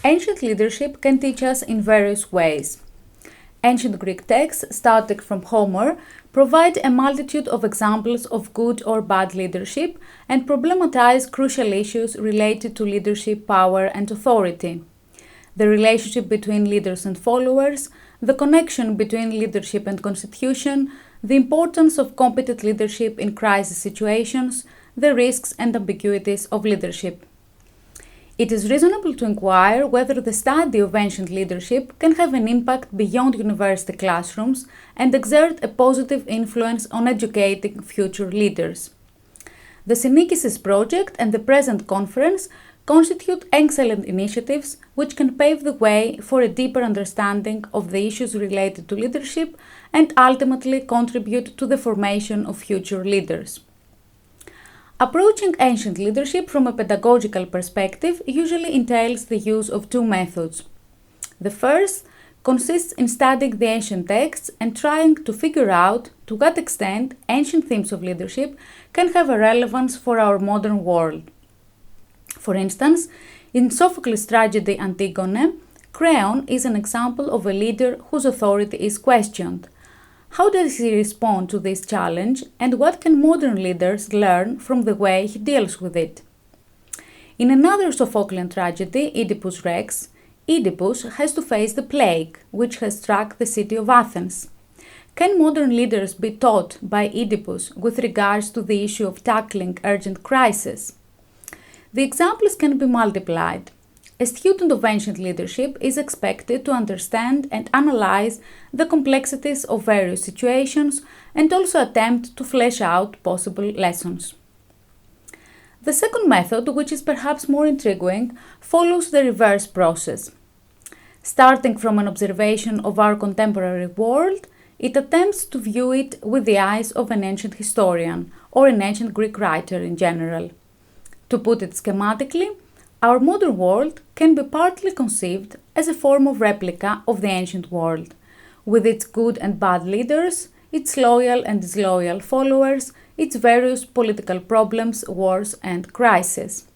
Ancient leadership can teach us in various ways. Ancient Greek texts, starting from Homer, provide a multitude of examples of good or bad leadership and problematize crucial issues related to leadership, power, and authority. The relationship between leaders and followers, the connection between leadership and constitution, the importance of competent leadership in crisis situations, the risks and ambiguities of leadership. It is reasonable to inquire whether the study of ancient leadership can have an impact beyond university classrooms and exert a positive influence on educating future leaders. The Synekis project and the present conference constitute excellent initiatives which can pave the way for a deeper understanding of the issues related to leadership and ultimately contribute to the formation of future leaders. Approaching ancient leadership from a pedagogical perspective usually entails the use of two methods. The first consists in studying the ancient texts and trying to figure out to what extent ancient themes of leadership can have a relevance for our modern world. For instance, in Sophocles' tragedy Antigone, Creon is an example of a leader whose authority is questioned. How does he respond to this challenge, and what can modern leaders learn from the way he deals with it? In another Sophoclean tragedy, Oedipus Rex, Oedipus has to face the plague, which has struck the city of Athens. Can modern leaders be taught by Oedipus with regards to the issue of tackling urgent crises? The examples can be multiplied. A student of ancient leadership is expected to understand and analyze the complexities of various situations and also attempt to flesh out possible lessons. The second method, which is perhaps more intriguing, follows the reverse process. Starting from an observation of our contemporary world, it attempts to view it with the eyes of an ancient historian or an ancient Greek writer in general. To put it schematically, our modern world can be partly conceived as a form of replica of the ancient world, with its good and bad leaders, its loyal and disloyal followers, its various political problems, wars, and crises.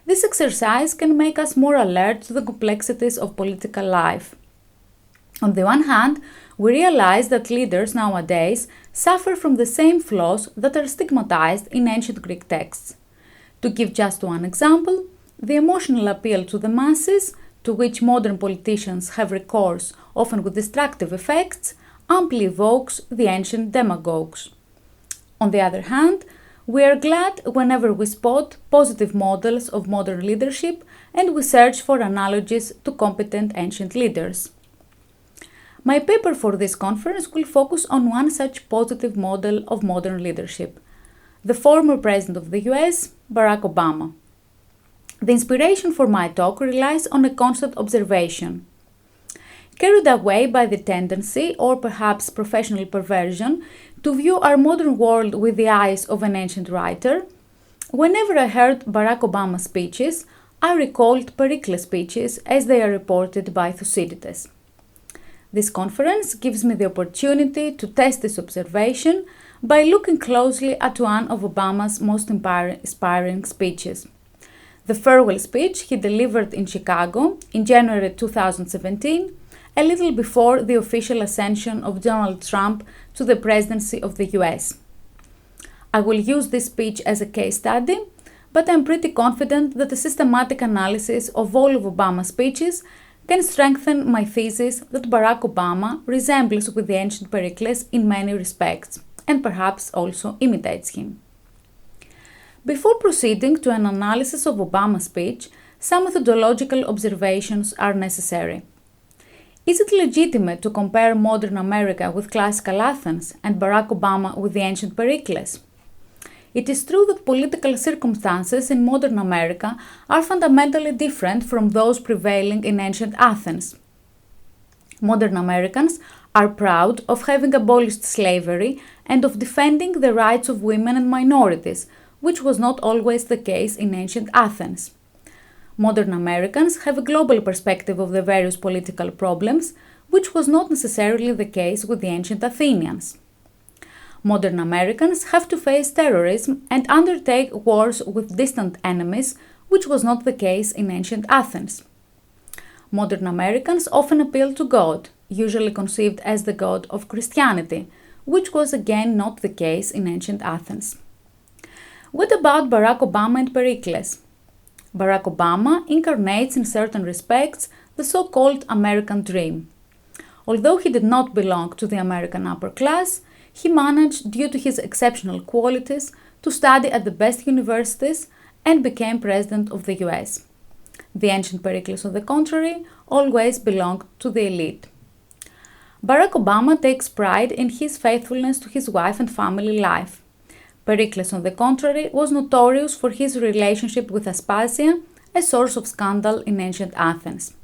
This exercise can make us more alert to the complexities of political life. On the one hand, we realize that leaders nowadays suffer from the same flaws that are stigmatized in ancient Greek texts. To give just one example, the emotional appeal to the masses, to which modern politicians have recourse, often with destructive effects, amply evokes the ancient demagogues. On the other hand, we are glad whenever we spot positive models of modern leadership and we search for analogies to competent ancient leaders. My paper for this conference will focus on one such positive model of modern leadership, the former President of the US, Barack Obama. The inspiration for my talk relies on a constant observation. Carried away by the tendency, or perhaps professional perversion, to view our modern world with the eyes of an ancient writer, whenever I heard Barack Obama speeches, I recalled Pericles' speeches as they are reported by Thucydides. This conference gives me the opportunity to test this observation by looking closely at one of Obama's most inspiring speeches. The farewell speech he delivered in Chicago in January 2017, a little before the official ascension of Donald Trump to the presidency of the US. I will use this speech as a case study, but I'm pretty confident that a systematic analysis of all of Obama's speeches can strengthen my thesis that Barack Obama resembles with the ancient Pericles in many respects, and perhaps also imitates him. Before proceeding to an analysis of Obama's speech, some methodological observations are necessary. Is it legitimate to compare modern America with classical Athens and Barack Obama with the ancient Pericles? It is true that political circumstances in modern America are fundamentally different from those prevailing in ancient Athens. Modern Americans are proud of having abolished slavery and of defending the rights of women and minorities, which was not always the case in ancient Athens. Modern Americans have a global perspective of the various political problems, which was not necessarily the case with the ancient Athenians. Modern Americans have to face terrorism and undertake wars with distant enemies, which was not the case in ancient Athens. Modern Americans often appeal to God, usually conceived as the God of Christianity, which was again not the case in ancient Athens. What about Barack Obama and Pericles? Barack Obama incarnates in certain respects the so-called American dream. Although he did not belong to the American upper class, he managed, due to his exceptional qualities, to study at the best universities and became president of the US. The ancient Pericles, on the contrary, always belonged to the elite. Barack Obama takes pride in his faithfulness to his wife and family life. Pericles, on the contrary, was notorious for his relationship with Aspasia, a source of scandal in ancient Athens.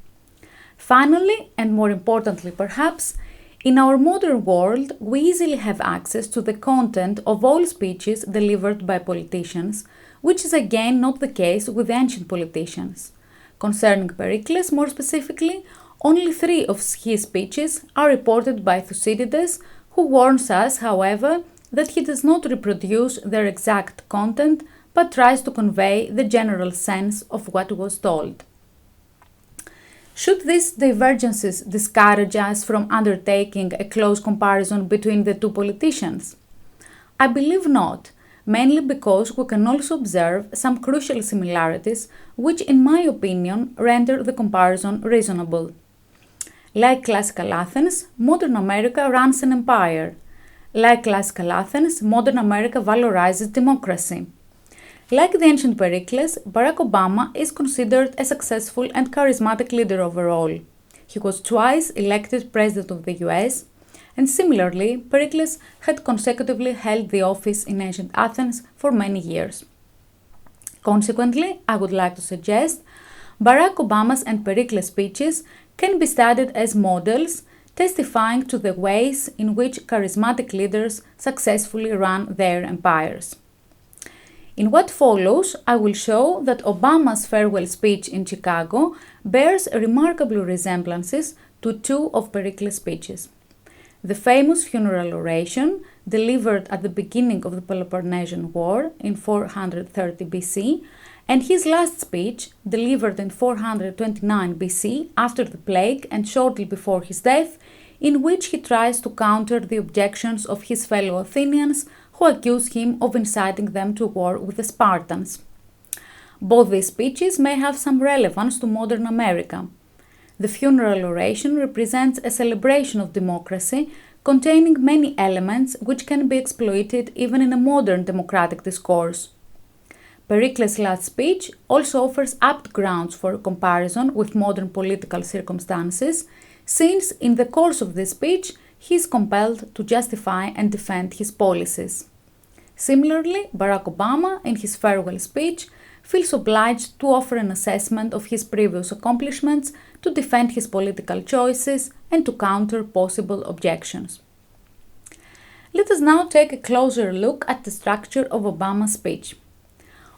Finally, and more importantly perhaps, in our modern world, we easily have access to the content of all speeches delivered by politicians, which is again not the case with ancient politicians. Concerning Pericles, more specifically, only 3 of his speeches are reported by Thucydides, who warns us, however, that he does not reproduce their exact content, but tries to convey the general sense of what was told. Should these divergences discourage us from undertaking a close comparison between the two politicians? I believe not, mainly because we can also observe some crucial similarities which, in my opinion, render the comparison reasonable. Like classical Athens, modern America runs an empire. Like classical Athens, modern America valorizes democracy. Like the ancient Pericles, Barack Obama is considered a successful and charismatic leader overall. He was twice elected President of the US, and similarly, Pericles had consecutively held the office in ancient Athens for many years. Consequently, I would like to suggest Barack Obama's and Pericles' speeches can be studied as models testifying to the ways in which charismatic leaders successfully run their empires. In what follows, I will show that Obama's farewell speech in Chicago bears remarkable resemblances to 2 of Pericles' speeches. The famous funeral oration, delivered at the beginning of the Peloponnesian War in 430 BC, and his last speech, delivered in 429 BC after the plague and shortly before his death, in which he tries to counter the objections of his fellow Athenians who accuse him of inciting them to war with the Spartans. Both these speeches may have some relevance to modern America. The funeral oration represents a celebration of democracy containing many elements which can be exploited even in a modern democratic discourse. Pericles' last speech also offers apt grounds for comparison with modern political circumstances, since in the course of this speech he is compelled to justify and defend his policies. Similarly, Barack Obama, in his farewell speech, feels obliged to offer an assessment of his previous accomplishments, to defend his political choices, and to counter possible objections. Let us now take a closer look at the structure of Obama's speech.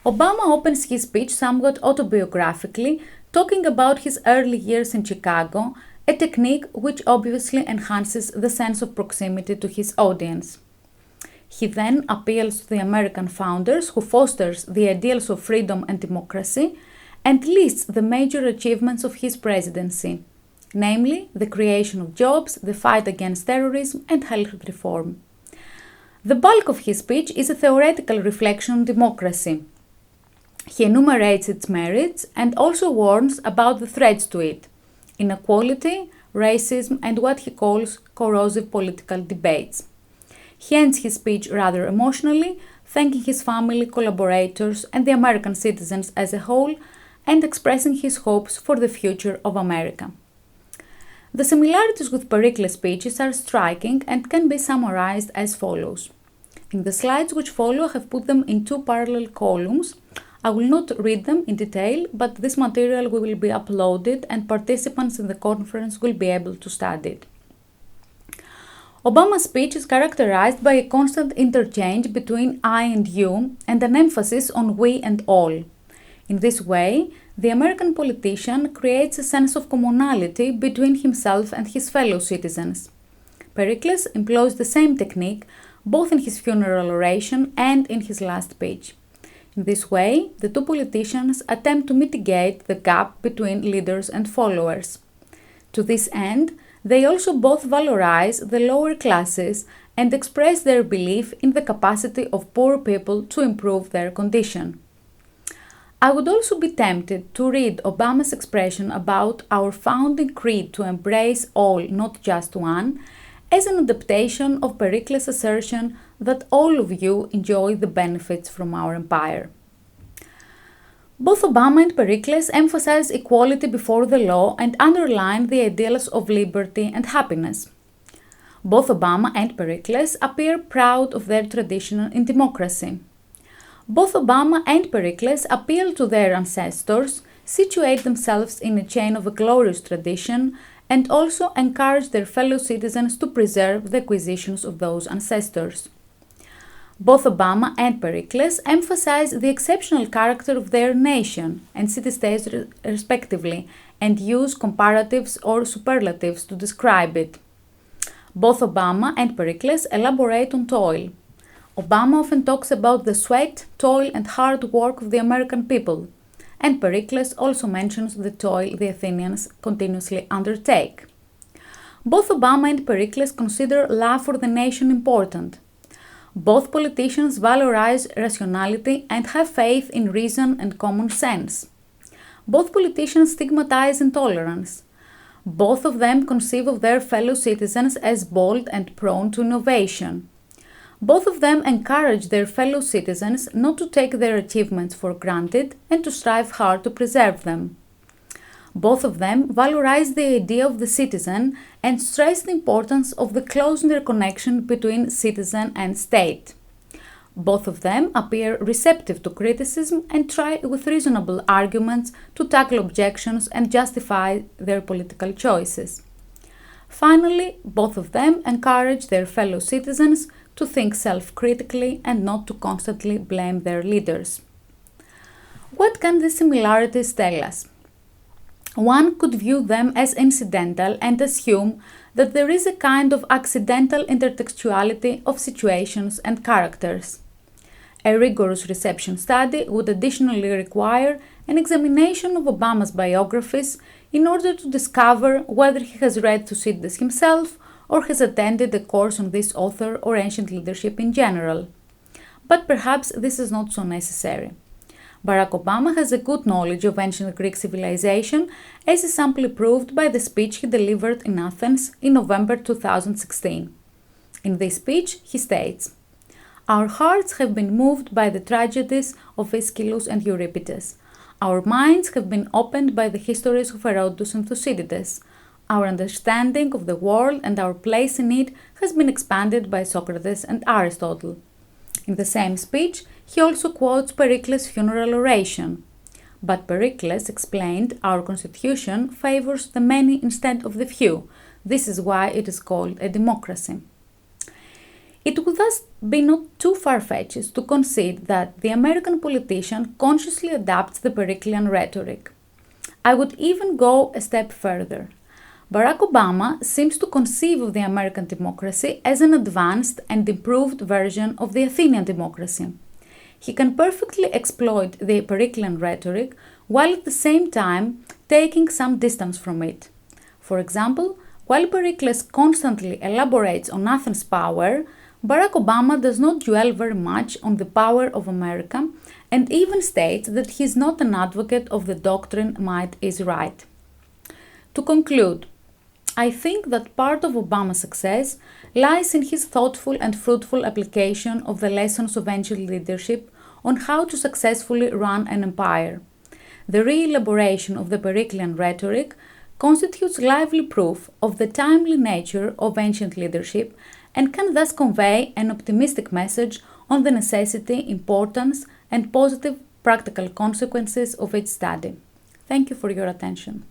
Obama opens his speech somewhat autobiographically, talking about his early years in Chicago, a technique which obviously enhances the sense of proximity to his audience. He then appeals to the American founders who fosters the ideals of freedom and democracy and lists the major achievements of his presidency, namely the creation of jobs, the fight against terrorism, and health reform. The bulk of his speech is a theoretical reflection on democracy. He enumerates its merits and also warns about the threats to it: inequality, racism, and what he calls corrosive political debates. He ends his speech rather emotionally, thanking his family, collaborators, and the American citizens as a whole, and expressing his hopes for the future of America. The similarities with Pericles' speeches are striking and can be summarized as follows. In the slides which follow, I have put them in 2 parallel columns. I will not read them in detail, but this material will be uploaded and participants in the conference will be able to study it. Obama's speech is characterized by a constant interchange between I and you and an emphasis on we and all. In this way, the American politician creates a sense of commonality between himself and his fellow citizens. Pericles employs the same technique both in his funeral oration and in his last speech. In this way, the two politicians attempt to mitigate the gap between leaders and followers. To this end, they also both valorize the lower classes and express their belief in the capacity of poor people to improve their condition. I would also be tempted to read Obama's expression about our founding creed to embrace all, not just one, as an adaptation of Pericles' assertion that all of you enjoy the benefits from our empire. Both Obama and Pericles emphasize equality before the law and underline the ideals of liberty and happiness. Both Obama and Pericles appear proud of their tradition in democracy. Both Obama and Pericles appeal to their ancestors, situate themselves in a chain of a glorious tradition, and also encourage their fellow citizens to preserve the acquisitions of those ancestors. Both Obama and Pericles emphasize the exceptional character of their nation and city-states respectively, and use comparatives or superlatives to describe it. Both Obama and Pericles elaborate on toil. Obama often talks about the sweat, toil, and hard work of the American people, and Pericles also mentions the toil the Athenians continuously undertake. Both Obama and Pericles consider love for the nation important. Both politicians valorize rationality and have faith in reason and common sense. Both politicians stigmatize intolerance. Both of them conceive of their fellow citizens as bold and prone to innovation. Both of them encourage their fellow citizens not to take their achievements for granted and to strive hard to preserve them. Both of them valorize the idea of the citizen and stress the importance of the close interconnection between citizen and state. Both of them appear receptive to criticism and try with reasonable arguments to tackle objections and justify their political choices. Finally, both of them encourage their fellow citizens to think self-critically and not to constantly blame their leaders. What can these similarities tell us? One could view them as incidental and assume that there is a kind of accidental intertextuality of situations and characters. A rigorous reception study would additionally require an examination of Obama's biographies in order to discover whether he has read Thucydides himself or has attended a course on this author or ancient leadership in general. But perhaps this is not so necessary. Barack Obama has a good knowledge of ancient Greek civilization, as is amply proved by the speech he delivered in Athens in November 2016. In this speech, he states, "Our hearts have been moved by the tragedies of Aeschylus and Euripides. Our minds have been opened by the histories of Herodotus and Thucydides. Our understanding of the world and our place in it has been expanded by Socrates and Aristotle." In the same speech, he also quotes Pericles' funeral oration. But Pericles explained our constitution favors the many instead of the few. This is why it is called a democracy. It would thus be not too far-fetched to concede that the American politician consciously adapts the Periclean rhetoric. I would even go a step further. Barack Obama seems to conceive of the American democracy as an advanced and improved version of the Athenian democracy. He can perfectly exploit the Periclean rhetoric while at the same time taking some distance from it. For example, while Pericles constantly elaborates on Athens' power, Barack Obama does not dwell very much on the power of America and even states that he is not an advocate of the doctrine might is right. To conclude, I think that part of Obama's success lies in his thoughtful and fruitful application of the lessons of ancient leadership on how to successfully run an empire. The re-elaboration of the Periclean rhetoric constitutes lively proof of the timely nature of ancient leadership and can thus convey an optimistic message on the necessity, importance, and positive practical consequences of its study. Thank you for your attention.